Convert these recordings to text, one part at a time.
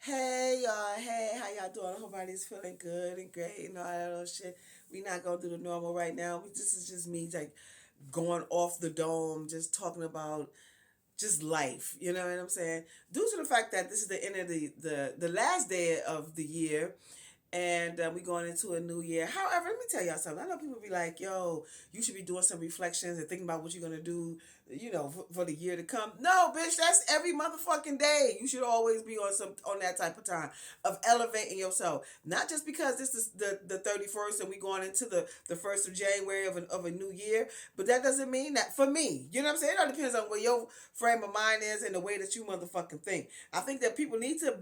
Hey y'all, hey, how y'all doing? I hope everybody's feeling good and great and all that other shit. We not gonna do the normal right now. This is just me like going off the dome, just talking about just life. You know what I'm saying? Due to the fact that this is the end of the last day of the year, and we going into a new year. However, let me tell y'all something. I know people be like, "Yo, you should be doing some reflections and thinking about what you're gonna do, for the year to come." No, bitch, that's every motherfucking day. You should always be on that type of time of elevating yourself. Not just because this is the 31st and we going into the 1st of January of a new year, but that doesn't mean that for me. You know what I'm saying? It all depends on what your frame of mind is and the way that you motherfucking think. I think that people need to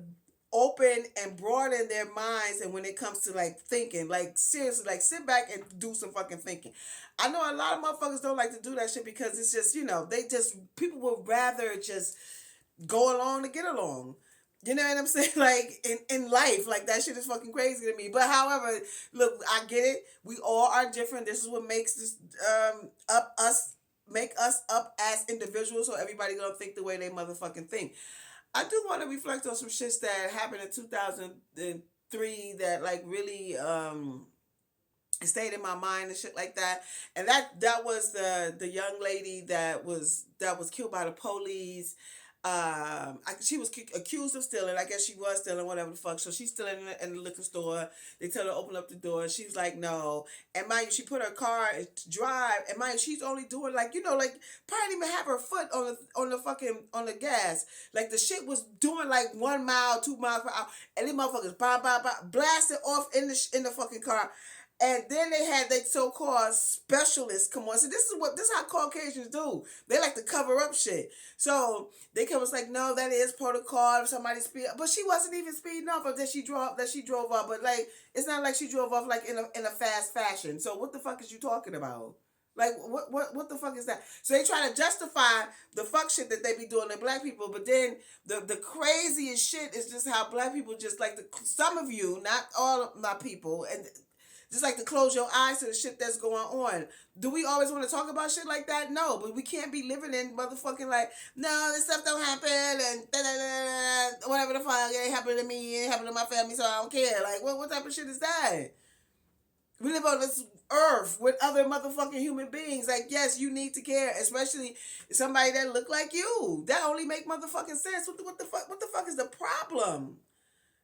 open and broaden their minds, and when it comes to like thinking, like seriously, like sit back and do some fucking thinking. I know a lot of motherfuckers don't like to do that shit because it's just, they just, people would rather just go along to get along. You know what I'm saying? Like in life, like that shit is fucking crazy to me. But however, look, I get it. We all are different. This is what makes this up us make us up as individuals, so everybody gonna think the way they motherfucking think. I do want to reflect on some shits that happened in 2003 that like really stayed in my mind and shit like that. And that was the young lady that was killed by the police. She was accused of stealing. I guess she was stealing, whatever the fuck. So she's stealing in the liquor store. They tell her to open up the door. She was like, no. And mind you, she put her car in drive. And mind you, she's only doing like, like probably didn't even have her foot on the gas. Like the shit was doing like 1 mile, 2 miles per hour, and these motherfuckers blasted off in the fucking car. And then they had their so-called specialists come on. So this is how Caucasians do. They like to cover up shit. So they come was like, no, that is protocol if somebody speed up. But she wasn't even speeding off, or that she drove off. But like, it's not like she drove off like in a fast fashion. So what the fuck is you talking about? Like what the fuck is that? So they try to justify the fuck shit that they be doing to black people, but then the craziest shit is just how black people just like some of you, not all of my people, and just like to close your eyes to the shit that's going on. Do we always want to talk about shit like that? No, but we can't be living in motherfucking like, no, this stuff don't happen and da, da, da, da, whatever the fuck, it ain't happening to me, it ain't happening to my family, so I don't care. Like, what type of shit is that? We live on this earth with other motherfucking human beings. Like, yes, you need to care, especially somebody that look like you. That only make motherfucking sense. What the fuck is the problem?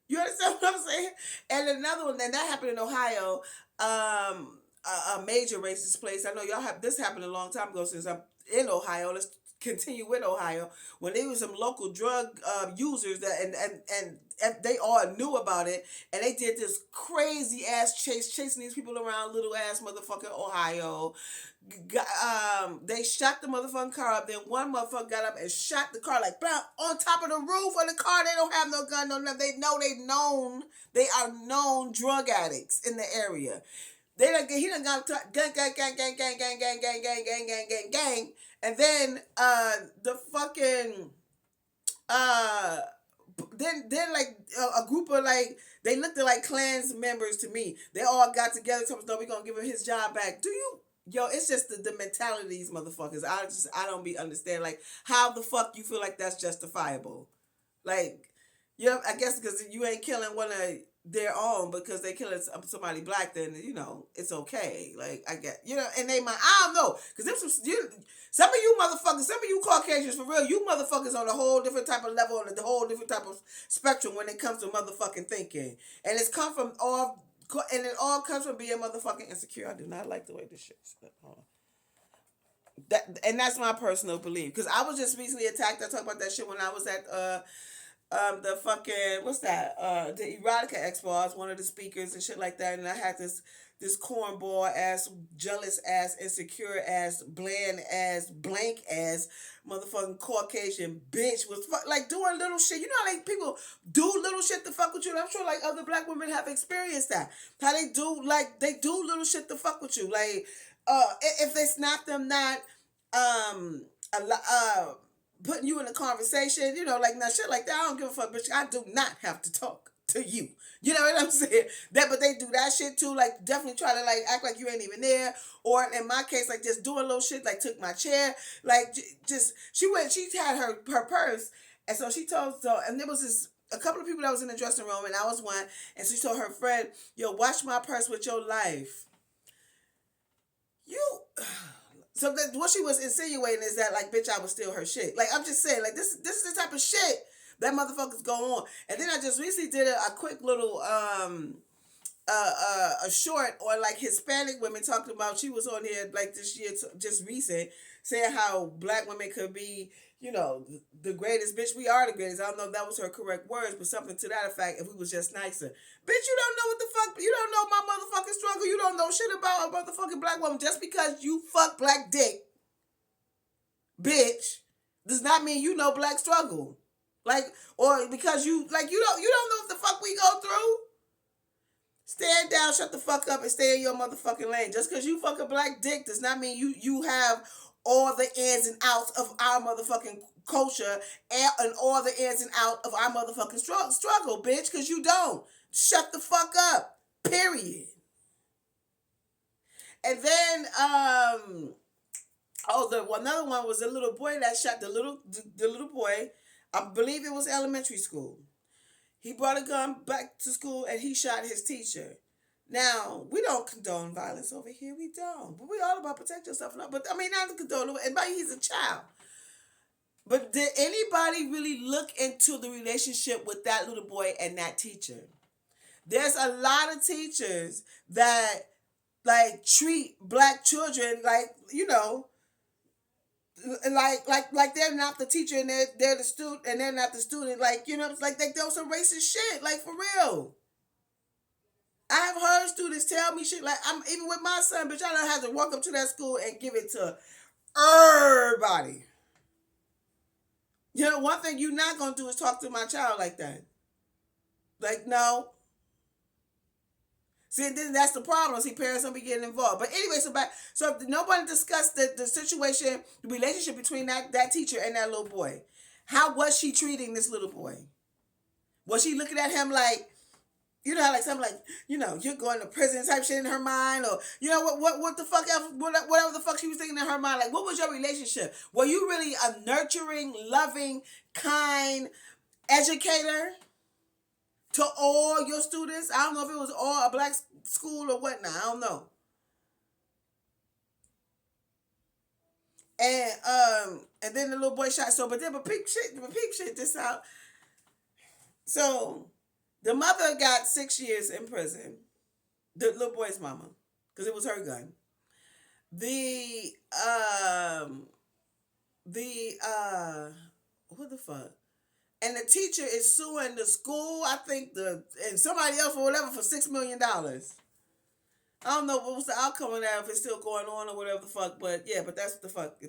You understand what I'm saying? And another one, and that happened in Ohio, a major racist place. I know y'all have this happened a long time ago since I'm in Ohio. Let's continue with Ohio. When there was some local drug users that and they all knew about it, and they did this crazy ass chasing these people around little ass motherfucking Ohio. They shot the motherfucking car up. Then one motherfucker got up and shot the car like blah, on top of the roof of the car. They don't have no gun, no nothing. They are known drug addicts in the area. He done got gang gang gang gang gang gang gang gang gang gang gang gang gang, and then the fucking uh then like a group of like they looked at like clans members to me. They all got together. Told us, no, we gonna give him his job back. Do you? Yo, it's just the mentality of these motherfuckers. I don't be understand like how the fuck you feel like that's justifiable. Like, I guess because you ain't killing one of their own because they killing somebody black, then it's okay. Like I get, and they might, I don't know, because some of you motherfuckers, some of you Caucasians for real, you motherfuckers on a whole different type of level, on a whole different type of spectrum when it comes to motherfucking thinking, and it's come from all. And it all comes from being motherfucking insecure. I do not like the way this shit's. Hold on. And that's my personal belief. Because I was just recently attacked. I talked about that shit when I was at the fucking, what's that? The Erotica Expo. I was one of the speakers and shit like that. And I had this cornball ass, jealous ass, insecure ass, bland ass, blank ass, motherfucking Caucasian bitch was like doing little shit. You know how like people do little shit to fuck with you? And I'm sure like other black women have experienced that. How they do little shit to fuck with you. Like if it's not them not a putting you in a conversation, like now shit like that. I don't give a fuck, bitch. I do not have to talk to you. You know what I'm saying? But they do that shit too. Like definitely try to like act like you ain't even there. Or in my case, like just doing little shit, like took my chair, like just she had her purse, and so she told and there was this. a couple of people that was in the dressing room, and I was one. And she told her friend, "Yo, watch my purse with your life." You. So that what she was insinuating is that like, bitch, I would steal her shit. Like, I'm just saying, like, this is the type of shit that motherfuckers go on. And then I just recently did a quick little a short on like Hispanic women talking about. She was on here like this year, just recent, saying how black women could be, you know, the greatest. Bitch, we are the greatest. I don't know if that was her correct words, but something to that effect. If we was just nicer, bitch, you don't know what the fuck. You don't know my motherfucking struggle. You don't know shit about a motherfucking black woman. Just because you fuck black dick, bitch, does not mean you know black struggle. Like, or because you like you don't know what the fuck we go through. Stand down, shut the fuck up, and stay in your motherfucking lane. Just because you fuck a black dick does not mean you have all the ins and outs of our motherfucking culture and all the ins and outs of our motherfucking struggle, bitch, because you don't. Shut the fuck up. Period. And then, another one was a little boy that shot the little boy. I believe it was elementary school. He brought a gun back to school and he shot his teacher. Now, we don't condone violence over here. We don't. But we all about protect yourself. But I mean, not to condone it. But he's a child. But did anybody really look into the relationship with that little boy and that teacher? There's a lot of teachers that like treat black children like, you know, like they're not the teacher and they're the student and they're not the student. Like, you know, it's like they do some racist shit. Like, for real. I have heard students tell me shit like, I'm even with my son, bitch, I don't have to walk up to that school and give it to everybody. You know, one thing you're not gonna do is talk to my child like that. Like, no. See, then that's the problem. See, parents don't be getting involved. But anyway, so if nobody discussed the situation, the relationship between that teacher and that little boy. How was she treating this little boy? Was she looking at him like, you know, like something like, you know, you're going to prison type shit in her mind, or you know what the fuck else, whatever the fuck she was thinking in her mind. Like, what was your relationship? Were you really a nurturing, loving, kind educator to all your students? I don't know if it was all a black school or whatnot. I don't know. And then the little boy shot. So, but peep shit this out. So, the mother got 6 years in prison. The little boy's mama, because it was her gun. What the fuck? And the teacher is suing the school, I think, and somebody else or whatever for $6 million. I don't know what was the outcome of that, if it's still going on or whatever the fuck, but yeah, but that's the fuck.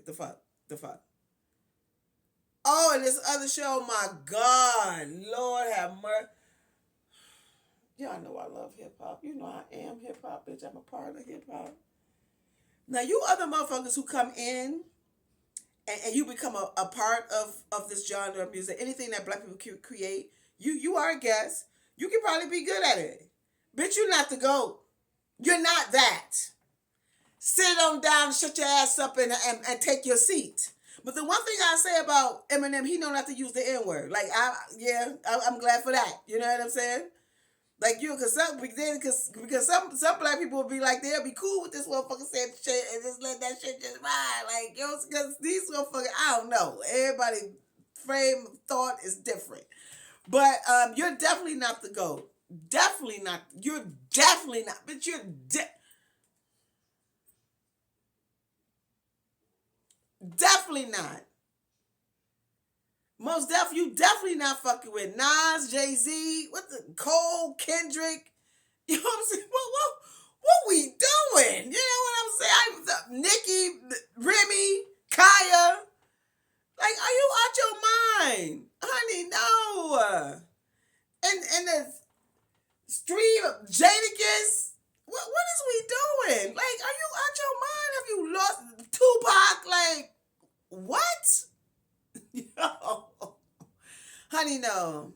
Oh, and this other show, my God, Lord have mercy. Y'all know I love hip hop. You know I am hip hop, bitch. I'm a part of hip hop. Now, you other motherfuckers who come in and you become a part of this genre of music, anything that black people create, you are a guest. You can probably be good at it. Bitch, you're not the GOAT. You're not that. Sit on down, shut your ass up, and take your seat. But the one thing I say about Eminem, he don't have to use the N-word. Like, I'm glad for that. You know what I'm saying? Like, because some black people will be like, they'll be cool with this motherfucker saying shit and just let that shit just ride. Like, you know, because these motherfuckers, I don't know. Everybody's frame of thought is different. But you're definitely not the GOAT. Definitely not. You're definitely not. But you're definitely not. Most definitely, you definitely not fucking with Nas, Jay-Z, Cole, Kendrick. You know what I'm saying? What we doing? You know what I'm saying? Nicki, Remy, Kaya. Like, are you out your mind? Honey, no. And the stream of Jadakiss. What is we doing? Like, are you out your mind? Have you lost Tupac? Like, what? Yo. Honey, no.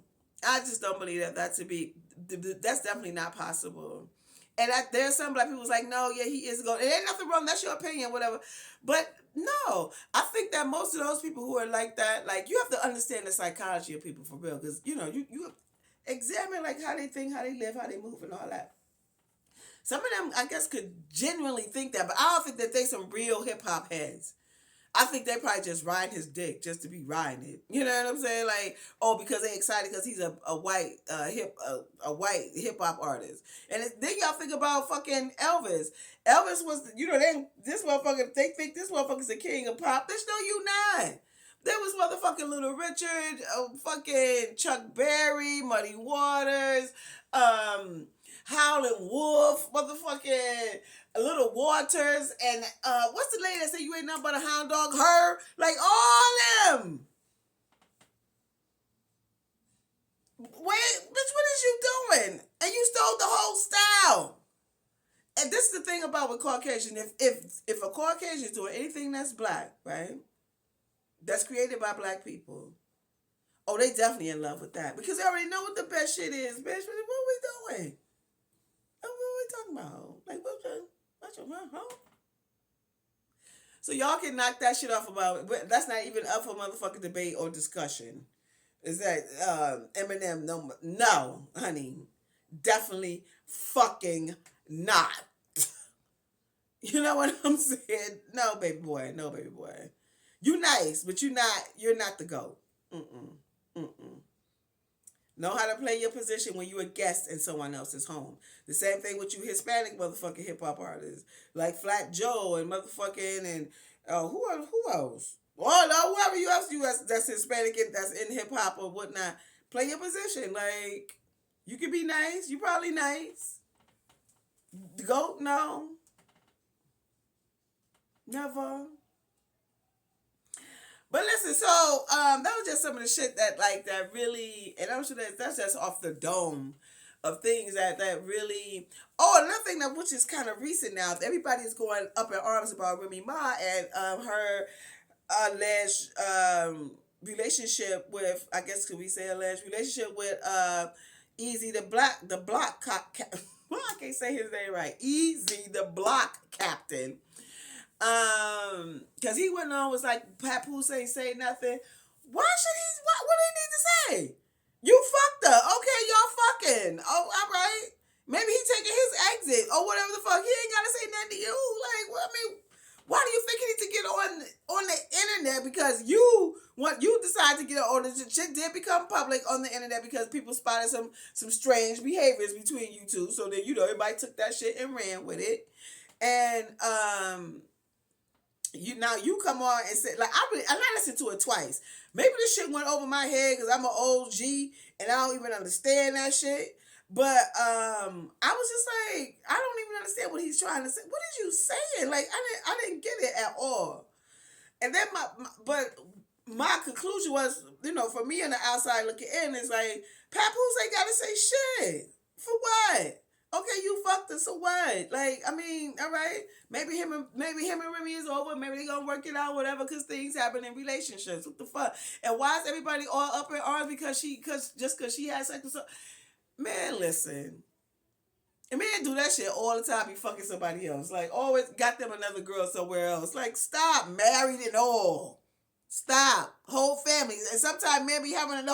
I just don't believe that to be, that's definitely not possible. And there's some black people who's like, no, yeah, he is going, it ain't nothing wrong, that's your opinion, whatever. But No, I think that most of those people who are like that, like you have to understand the psychology of people for real, because you examine like how they think, how they live, how they move, and all that. Some of them, I guess, could genuinely think that, but I don't think that they some real hip hop heads. I think they probably just ride his dick just to be riding it. You know what I'm saying? Like, oh, because they excited because he's a white a white hip hop artist. And then y'all think about fucking Elvis. Elvis was, this motherfucker. They think this motherfucker's the king of pop. Bitch, no, you not. There was motherfucking Little Richard, fucking Chuck Berry, Muddy Waters, Howlin' Wolf, motherfucking Little Waters, and what's the lady that said you ain't nothing but a hound dog? Her, like all them. Wait, bitch, what is you doing? And you stole the whole style. And this is the thing about with Caucasian. If a Caucasian is doing anything that's black, right? That's created by black people. Oh, they definitely in love with that because they already know what the best shit is, bitch. What are we doing? What are we talking about? Like, what's your huh? So y'all can knock that shit off about. But that's not even up for motherfucking debate or discussion. Is that Eminem? No, honey, definitely fucking not. You know what I'm saying? No, baby boy. No, baby boy. You nice, but you're not the GOAT. Mm-mm. Mm-mm. Know how to play your position when you're a guest in someone else's home. The same thing with you Hispanic motherfucking hip hop artists. Like Flat Joe and motherfucking and who else? Oh no, whoever you else that's Hispanic and that's in hip hop or whatnot. Play your position. Like you can be nice. You probably nice. The GOAT? No. Never. But listen, so that was just some of the shit that really, and I'm sure that's just off the dome of things that really. Oh, another thing that which is kind of recent now, everybody's going up in arms about Remy Ma and her alleged relationship with, I guess could we say alleged relationship with Easy the block well, I can't say his name right. Easy the block captain. Cause he went on was like Papoose ain't say nothing. Why should he? What do he need to say? You fucked her. Okay, y'all fucking. Oh, all right. Maybe he taking his exit or whatever the fuck. He ain't gotta say nothing to you. Like, well, I mean, why do you think he need to get on the internet? Because you decide to get on the shit did become public on the internet because people spotted some strange behaviors between you two. So then everybody took that shit and ran with it, and you come on and say like I listened to it twice. Maybe this shit went over my head because I'm an OG and I don't even understand that shit. But I was just like, I don't even understand what he's trying to say. What is you saying? Like I didn't get it at all. And then my conclusion was, for me on the outside looking in, is like Papoose ain't gotta say shit. For what? Okay, you fucked us, so what? Like, I mean, all right. Maybe him and Remy is over. Maybe they gonna work it out, whatever. Cause things happen in relationships. What the fuck? And why is everybody all up in arms because she had sex with some man? Listen, and man do that shit all the time. Be fucking somebody else. Like always got them another girl somewhere else. Like stop, married and all. Stop, whole families, and sometimes maybe having a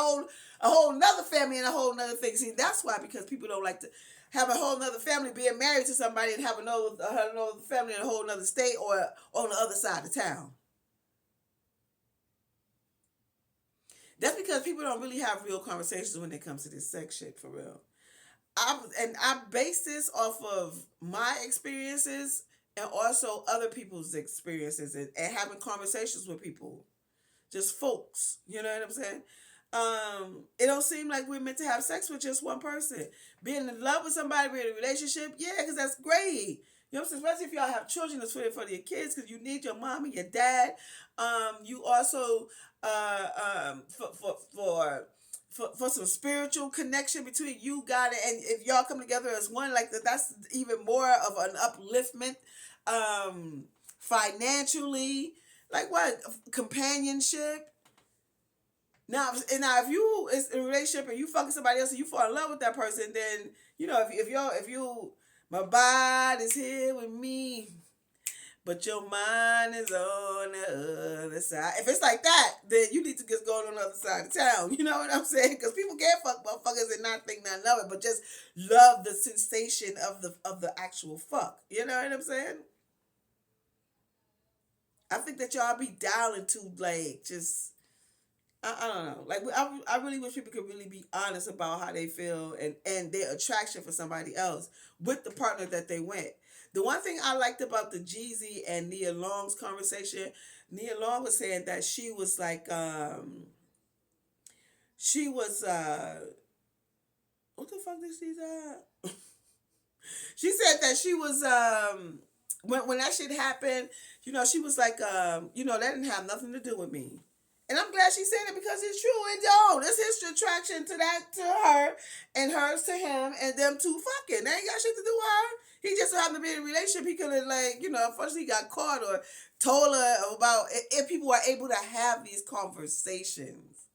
whole nother family and a whole nother thing. See, that's why because people don't like to have a whole nother family being married to somebody and have another family in a whole nother state or on the other side of town. That's because people don't really have real conversations when it comes to this sex shit for real. I base this off of my experiences and also other people's experiences and having conversations with people. Just folks. You know what I'm saying? It don't seem like we're meant to have sex with just one person. Being in love with somebody, being in a relationship, yeah, because that's great. You know what I'm saying? Especially if y'all have children, that's for your kids, because you need your mom and your dad. You also for some spiritual connection between you, God, and if y'all come together as one, like that's even more of an upliftment. Financially, like what companionship. Now, if you is in a relationship and you fucking somebody else and you fall in love with that person, then if you my body's here with me, but your mind is on the other side. If it's like that, then you need to just go on the other side of town. You know what I'm saying? Because people can't fuck motherfuckers and not think nothing of it, but just love the sensation of the actual fuck. You know what I'm saying? I think that y'all be down into like just I don't know. Like I really wish people could really be honest about how they feel and their attraction for somebody else with the partner that they went. The one thing I liked about the Jeezy and Nia Long's conversation, Nia Long was saying that she was like she was what the fuck did she say? She said that she was when that shit happened, you know, she was like you know, that didn't have nothing to do with me. And I'm glad she said it because it's true. It don't. It's his attraction to that to her and hers to him and them two fucking. They ain't got shit to do with her. He just happened to be in a relationship. He could have like, you know, unfortunately got caught or told her about if people are able to have these conversations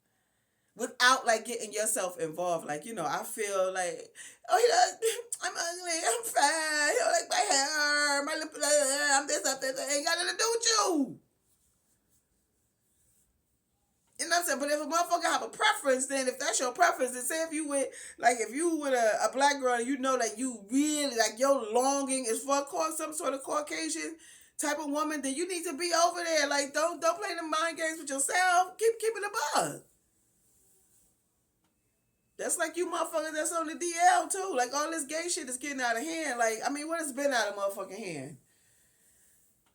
without like getting yourself involved. Like, you know, I feel like, oh, he does, I'm ugly, I'm fat, he don't like my hair, my lip, I'm this, I'm this, it ain't got nothing to do with you. You know what I'm saying? But if a motherfucker have a preference, then if that's your preference, then say if you with like if you with a black girl and you know that you really like your longing is for some sort of Caucasian type of woman, then you need to be over there. Like don't play the mind games with yourself. Keep it above. That's like you motherfuckers that's on the DL too. Like all this gay shit is getting out of hand. Like I mean, what has been out of motherfucking hand?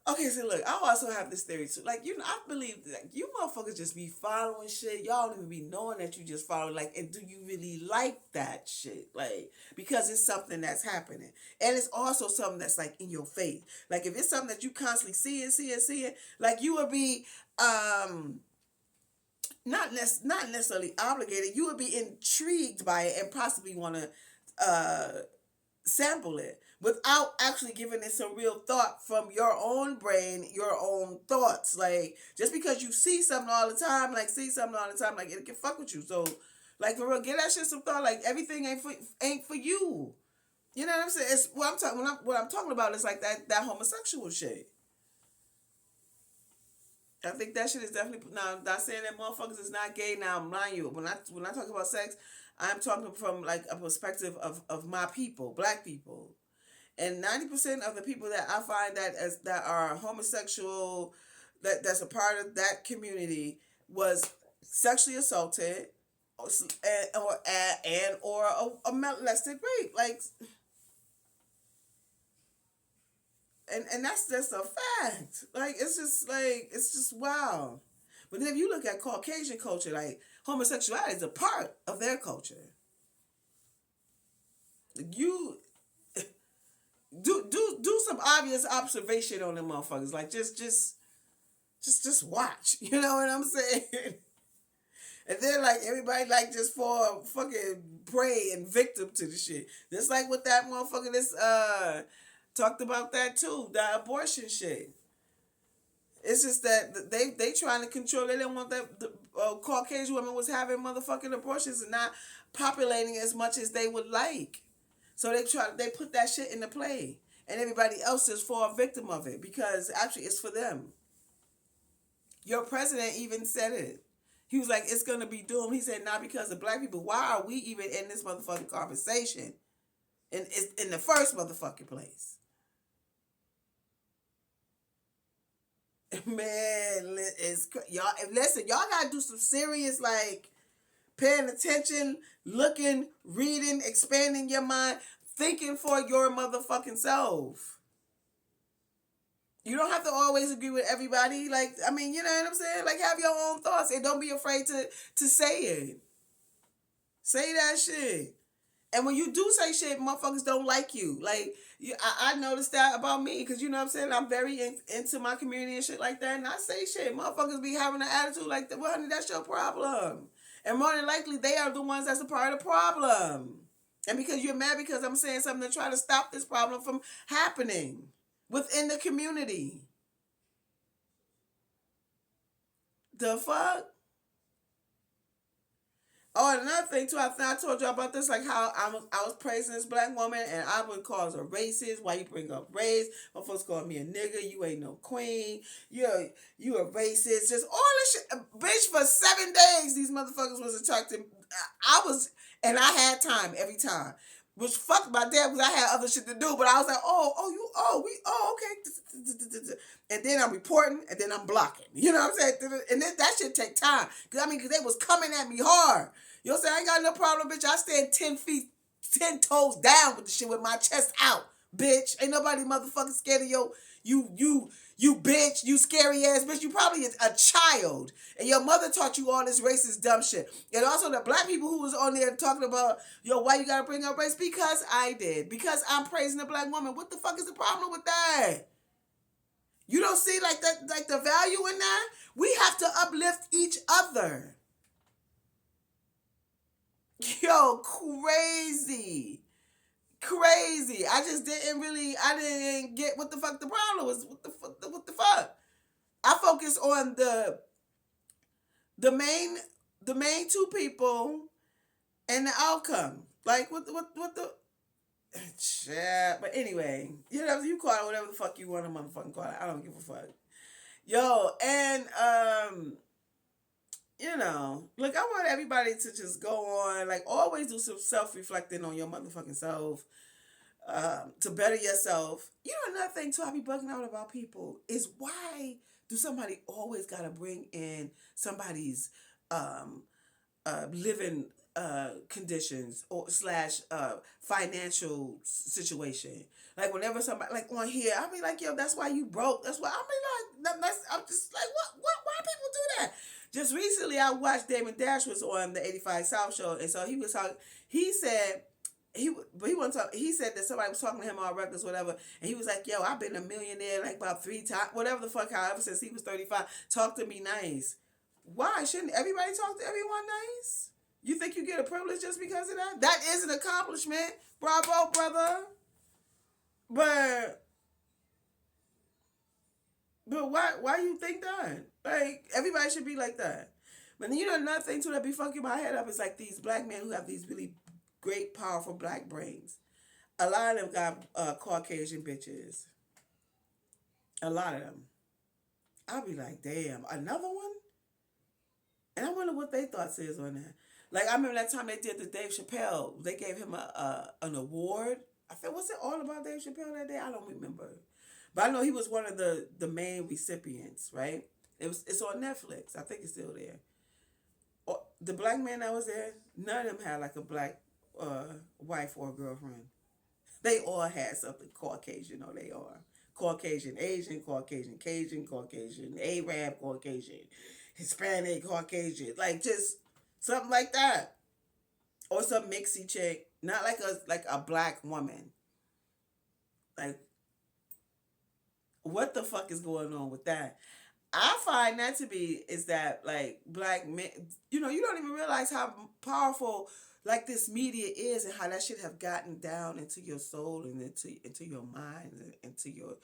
Okay, so look, I also have this theory too. Like, you know, I believe that you motherfuckers just be following shit. Y'all don't even be knowing that you just follow. Like, and do you really like that shit? Like, because it's something that's happening. And it's also something that's like in your face. Like, if it's something that you constantly seeing, like you would be not necessarily obligated. You would be intrigued by it and possibly want to sample it without actually giving it some real thought from your own brain, your own thoughts. Like just because you see something all the time, like it can fuck with you. So like for real, give that shit some thought. Like everything ain't for you. You know what I'm saying? It's what I'm talking what I'm talking about is like that homosexual shit. I think that shit is definitely now. I'm not saying that motherfuckers is not gay. Now, mind you, when I talk about sex, I'm talking from like a perspective of my people, black people, and 90% of the people that I find that are homosexual, that's a part of that community was sexually assaulted, or a molested rape, like, and that's just a fact. Like it's just wow. But then if you look at Caucasian culture, like homosexuality is a part of their culture. You do some obvious observation on them motherfuckers. Like just watch. You know what I'm saying? And then like everybody like just fall fucking prey and victim to the shit. Just like with that motherfucker that's talked about that too, the abortion shit. It's just that they trying to control. They didn't want that the Caucasian women was having motherfucking abortions and not populating as much as they would like. So they put that shit into play, and everybody else is for a victim of it because actually it's for them. Your president even said it. He was like, "It's gonna be doomed." He said, "Not because of black people. Why are we even in this motherfucking conversation? In the first motherfucking place." Man, it's y'all. Listen, y'all gotta do some serious like paying attention, looking, reading, expanding your mind, thinking for your motherfucking self. You don't have to always agree with everybody. Like, I mean, you know what I'm saying? Like, have your own thoughts and don't be afraid to say it. Say that shit. And when you do say shit, motherfuckers don't like you. Like, I noticed that about me because, you know what I'm saying? I'm very into my community and shit like that. And I say shit. Motherfuckers be having an attitude like, well, honey, that's your problem. And more than likely, they are the ones that's a part of the problem. And because you're mad because I'm saying something to try to stop this problem from happening within the community. The fuck? Oh, and another thing too, I think I told you about this, like how I was praising this black woman, and I would call her racist. Why you bring up race? My folks call me a nigga. You ain't no queen. You a racist. Just all this shit, bitch. For 7 days, these motherfuckers was attracted. I was, and I had time every time. Which fucked my dad because I had other shit to do. But I was like, okay. And then I'm reporting, and then I'm blocking. You know what I'm saying? And then that shit take time. Because they was coming at me hard. You know what I'm saying? I ain't got no problem, bitch. I stand 10 feet, 10 toes down with the shit with my chest out, bitch. Ain't nobody motherfucking scared of you bitch, you scary ass bitch. You probably a child. And your mother taught you all this racist dumb shit. And also the black people who was on there talking about, yo, why you gotta bring up race? Because I did. Because I'm praising a black woman. What the fuck is the problem with that? You don't see like that, like the value in that? We have to uplift each other. Yo, crazy. Crazy. I didn't get what the fuck the problem was. What the fuck? I focus on the main two people and the outcome. Like what the shit. But anyway, you call it whatever the fuck you want to motherfucking call it. I don't give a fuck. Yo, and look, I want everybody to just go on, like, always do some self-reflecting on your motherfucking self, to better yourself. Another thing, too, I be bugging out about people is why do somebody always gotta bring in somebody's living conditions or slash financial situation. Like, whenever somebody, like, on here, I be like, yo, that's why you broke. That's why, I be like, I'm just like, why people do that? Just recently, I watched Damon Dash was on the 85 South show, and so he was talking. He said he said that somebody was talking to him on records, whatever, and he was like, "Yo, I've been a millionaire like about 3 times, whatever the fuck, however, since he was 35. Talk to me nice. Why shouldn't everybody talk to everyone nice? You think you get a privilege just because of that? That is an accomplishment. Bravo, brother. But why you think that? Like, everybody should be like that. But then, another thing too that be fucking my head up is like these black men who have these really great, powerful black brains. A lot of them got Caucasian bitches. A lot of them. I'll be like, damn, another one? And I wonder what they thoughts is on that. Like, I remember that time they did the Dave Chappelle. They gave him an award. I think, was it all about Dave Chappelle that day? I don't remember. But I know he was one of the main recipients, right? It's on Netflix. I think it's still there. The black man that was there, none of them had like a black wife or girlfriend. They all had something Caucasian, or they are. Caucasian, Asian, Caucasian, Cajun, Caucasian, Arab, Caucasian, Hispanic, Caucasian. Like, just something like that. Or some mixy chick. Not like a black woman. Like, what the fuck is going on with that? I find that to be is that, like, black men, you don't even realize how powerful like this media is, and how that shit have gotten down into your soul and into your mind and into your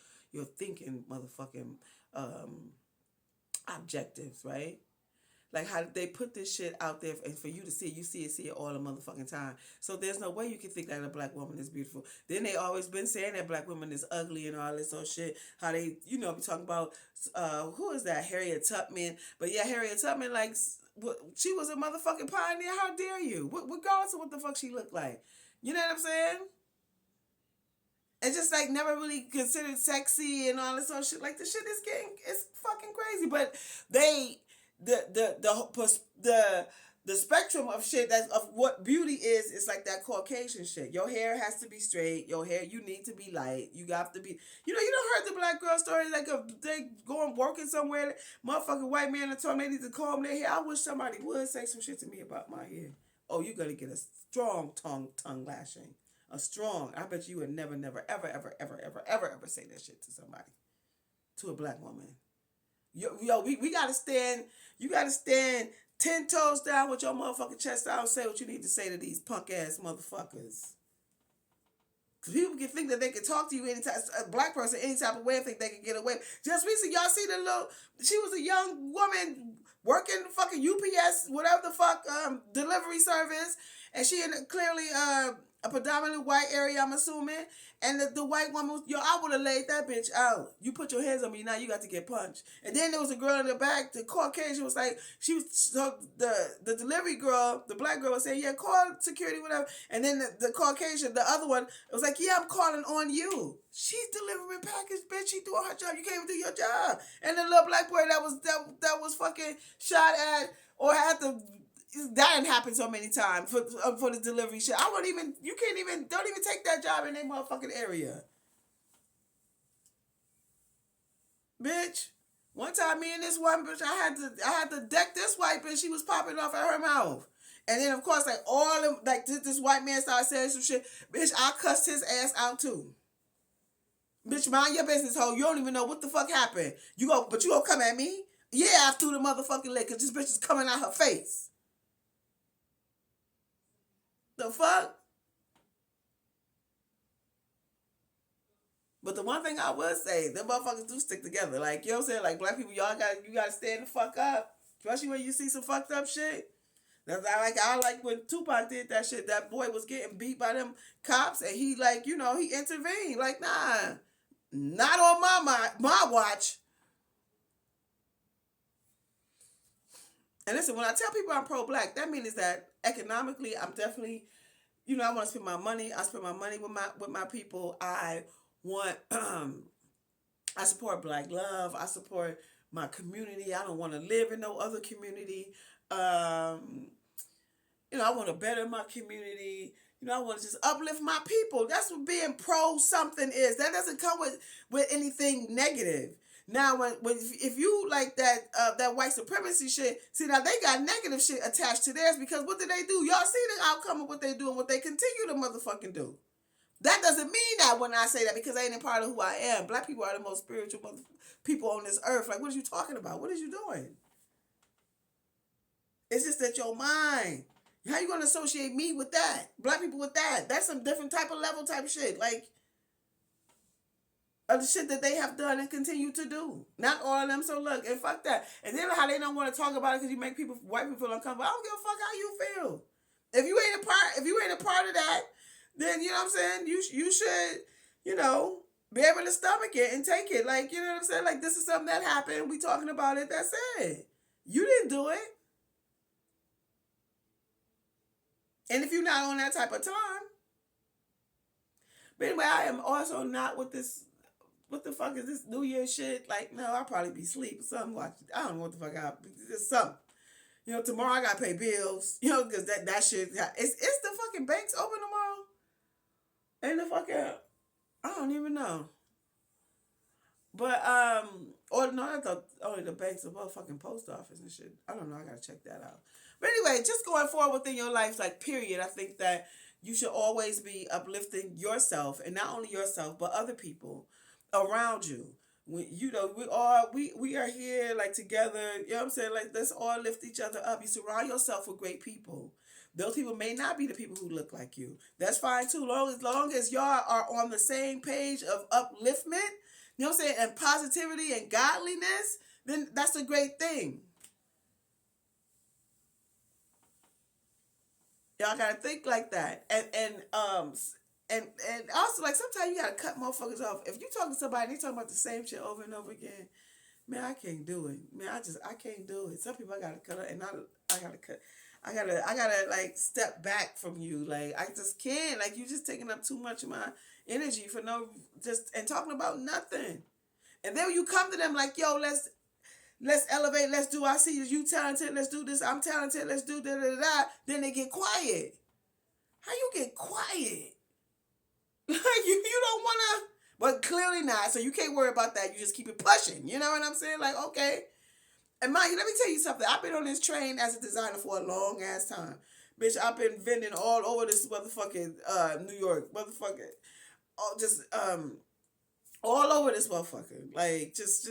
thinking motherfucking objectives, right? Like, how they put this shit out there, and for you to see it, see it all the motherfucking time. So there's no way you can think that a black woman is beautiful. Then they always been saying that black women is ugly and all this old shit. How they, be talking about, who is that? Harriet Tubman. But yeah, Harriet Tubman, like, she was a motherfucking pioneer. How dare you? Regardless of what the fuck she looked like. You know what I'm saying? And just like never really considered sexy and all this old shit. Like, the shit is it's fucking crazy. But they, the spectrum of shit of what beauty is like that Caucasian shit. Your hair has to be straight. Your hair, you need to be light. You got to be, you don't heard the black girl story, like, they going working somewhere, motherfucking white man and told them they need to comb their hair. I wish somebody would say some shit to me about my hair. Oh, you're gonna get a strong tongue lashing. A strong. I bet you would never, ever say that shit to somebody. To a black woman. Yo, we gotta stand. You gotta stand 10 toes down with your motherfucking chest out and say what you need to say to these punk ass motherfuckers. Cause people can think that they can talk to you anytime, a black person any type of way, and think they can get away. Just recently, y'all see she was a young woman working fucking UPS UPS, whatever the fuck, delivery service, and she in clearly a predominantly white area, I'm assuming. And the white woman was, yo, I would have laid that bitch out. You put your hands on me, now you got to get punched. And then there was a girl in the back, the Caucasian was like, she was, so the delivery girl, the black girl was saying, yeah, call security, whatever. And then the Caucasian, the other one, was like, yeah, I'm calling on you. She's delivering package, bitch. She doing her job. You can't even do your job. And the little black boy that was fucking shot at or had to, that didn't happen so many times for the delivery shit. I wouldn't even, you can't even, don't even take that job in that motherfucking area. Bitch. One time me and this one bitch, I had to deck this white bitch. She was popping off at her mouth. And then of course, like all of, like this white man started saying some shit. Bitch, I cussed his ass out too. Bitch, mind your business, hoe. You don't even know what the fuck happened. But you gonna come at me? Yeah, I threw the motherfucking leg because this bitch is coming out her face. The fuck? But the one thing I would say, them motherfuckers do stick together. Like, you know what I'm saying? Like, black people, you gotta stand the fuck up. Especially when you see some fucked up shit. I like when Tupac did that shit. That boy was getting beat by them cops, and he, like, you know, he intervened. Like, nah, not on my watch. And listen, when I tell people I'm pro-black, that means that economically, I'm definitely, you know, I want to spend my money. I spend my money with my people. I want, I support black love. I support my community. I don't want to live in no other community. You know, I want to better my community. You know, I want to just uplift my people. That's what being pro something is. That doesn't come with anything negative. Now, if you like that white supremacy shit, see, now they got negative shit attached to theirs because what did they do? Y'all see the outcome of what they do and what they continue to motherfucking do. That doesn't mean that when I say that because they ain't a part of who I am. Black people are the most spiritual people on this earth. Like, what are you talking about? What are you doing? It's just that your mind. How you gonna associate me with that? Black people with that? That's some different type of level type shit. Like, of the shit that they have done and continue to do. Not all of them. So look, and fuck that. And then how they don't want to talk about it because you make white people feel uncomfortable. I don't give a fuck how you feel. If you ain't a part of that, then you know what I'm saying. You should, you know, be able to stomach it and take it. Like, you know what I'm saying. Like, this is something that happened. We talking about it. That's it. You didn't do it. And if you're not on that type of time. But anyway, I am also not with this. What the fuck is this New Year shit? Like, no, I'll probably be asleep or something. I don't know what the fuck just something. You know, tomorrow I gotta pay bills. You know, because that shit. Is the fucking banks open tomorrow? And the fucking, I don't even know. But or no, I thought only the banks, the motherfucking post office and shit. I don't know. I gotta check that out. But anyway, just going forward within your life, like period. I think that you should always be uplifting yourself, and not only yourself but other people around you. You know, we are here like together, you know what I'm saying? Like, let's all lift each other up. You surround yourself with great people. Those people may not be the people who look like you. That's fine too. Long as y'all are on the same page of upliftment, you know what I'm saying, and positivity and godliness, then that's a great thing. Y'all gotta think like that. And also, like, sometimes you gotta cut motherfuckers off. If you talking to somebody and they talking about the same shit over and over again, man, I can't do it. Man, I can't do it. Some people I gotta cut, and I gotta cut. I gotta like step back from you. Like, I just can't. Like, you just taking up too much of my energy for and talking about nothing. And then you come to them like, yo, let's elevate. Let's do. I see you talented. Let's do this. I'm talented. Let's do da da da. Then they get quiet. How you get quiet? Like, you don't want to, but clearly not. So you can't worry about that. You just keep it pushing. You know what I'm saying? Like, okay. And mind you, let me tell you something. I've been on this train as a designer for a long ass time. Bitch, I've been vending all over this motherfucking New York. Motherfucking, all over this motherfucker. Like, just,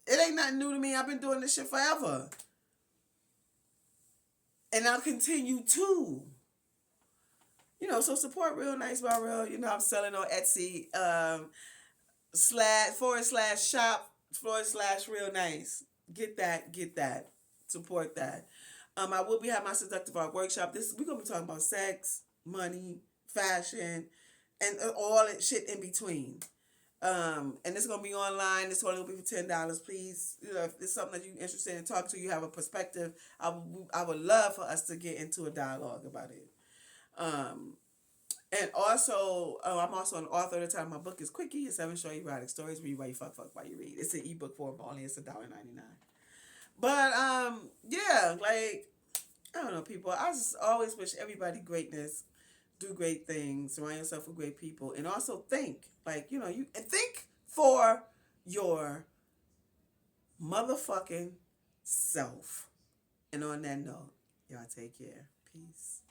it ain't nothing new to me. I've been doing this shit forever. And I'll continue to. You know, so support Real Nice by Rill. You know, I'm selling on Etsy, /shop/Real Nice. Get that. Support that. I will be having my seductive art workshop. This we're gonna be talking about sex, money, fashion, and all that shit in between. And it's gonna be online. It's only gonna be for $10. Please, if it's something that you're interested in talking to, you have a perspective. I would love for us to get into a dialogue about it. Um, and also, I'm also an author. At the time, my book is Quickie. It's 7 short erotic stories where you write fuck while you read. It's an ebook form, but only it's $1.99. But yeah, like I don't know, people. I just always wish everybody greatness, do great things, surround yourself with great people, and also think like you and think for your motherfucking self. And on that note, y'all take care. Peace.